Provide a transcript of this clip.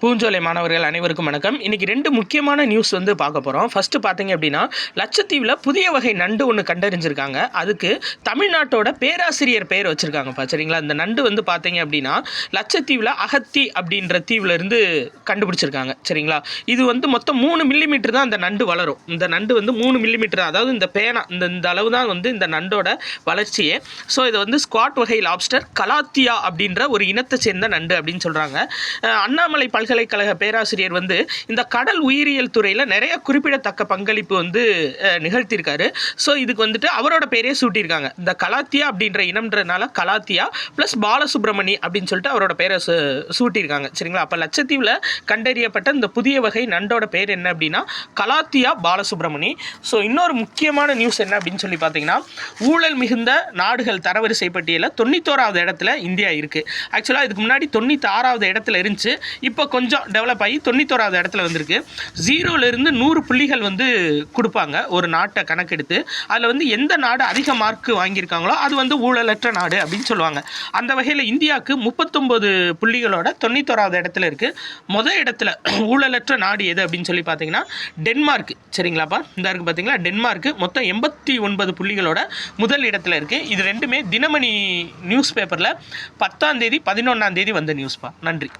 பூஞ்சோலை மாணவர்கள் அனைவருக்கும் வணக்கம். இன்றைக்கி 2 முக்கியமான நியூஸ் பார்க்க போகிறோம். ஃபஸ்ட்டு பார்த்தீங்க அப்படின்னா, லட்சத்தீவில் புதிய வகை நண்டு ஒன்று கண்டறிஞ்சிருக்காங்க. அதுக்கு தமிழ்நாட்டோட பேராசிரியர் பெயர் வச்சுருக்காங்கப்பா, சரிங்களா? இந்த நண்டு பார்த்தீங்க அப்படின்னா லட்சத்தீவில் அகத்தி அப்படின்ற தீவிலேருந்து கண்டுபிடிச்சிருக்காங்க, சரிங்களா? இது மொத்தம் 3 மில்லிமீட்டர் தான் அந்த நண்டு வளரும். இந்த நண்டு 3 மில்லிமீட்டர் தான், அதாவது இந்த பேனா இந்த அளவு தான் இந்த நண்டோட வளர்ச்சியே. ஸோ இது ஸ்குவாட் வகை லாப்ஸ்டர் கலாத்தியா அப்படின்ற ஒரு இனத்தை சேர்ந்த நண்டு அப்படின்னு சொல்கிறாங்க. அண்ணாமலை பல்கலைக்கழக பேராசிரியர் இந்த கடல் உயிரியல் துறையில் நிறைய குறிப்பிடத்தக்க பங்களிப்பு நிகழ்த்தியிருக்காரு. ஸோ இதுக்கு அவரோட பேரே சூட்டியிருக்காங்க. இந்த கலாத்தியா அப்படின்ற இனம்ன்றனால கலாத்தியா ப்ளஸ் பாலசுப்ரமணி அப்படின்னு சொல்லிட்டு அவரோட பேரை சூட்டியிருக்காங்க, சரிங்களா? அப்போ லட்சத்தீவில் கண்டறியப்பட்ட இந்த புதிய வகை நண்டோட பேர் என்ன அப்படின்னா கலாத்தியா பாலசுப்ரமணி. ஸோ இன்னொரு முக்கியமான நியூஸ் என்ன அப்படின்னு சொல்லி பார்த்தீங்கன்னா, ஊழல் மிகுந்த நாடுகள் தரவரிசை பட்டியலில் 91வது இடத்துல இந்தியா இருக்குது. ஆக்சுவலாக இதுக்கு முன்னாடி 96வது இடத்துல இருந்துச்சு. இப்போ கொஞ்சம் டெவலப் ஆகி 91வது இடத்துல வந்திருக்கு. 0லேருந்து 100 புள்ளிகள் கொடுப்பாங்க ஒரு நாட்டை கணக்கெடுத்து. அதில் எந்த நாடு அதிக மார்க் வாங்கியிருக்காங்களோ அது ஊழலற்ற நாடு அப்படின்னு சொல்லுவாங்க. அந்த வகையில் இந்தியாவுக்கு 39 புள்ளிகளோட 91வது இடத்துல இருக்குது. முதல் இடத்துல ஊழலற்ற நாடு எது அப்படின்னு சொல்லி பார்த்தீங்கன்னா டென்மார்க், சரிங்களாப்பா? இந்த இருக்குது பார்த்தீங்களா, டென்மார்க்கு மொத்தம் 89 புள்ளிகளோட முதல் இடத்துல இருக்குது. இது ரெண்டுமே தினமணி நியூஸ் பேப்பரில் 10ஆம் தேதி 11ஆம் தேதி வந்த நியூஸ்ப்பா. நன்றி.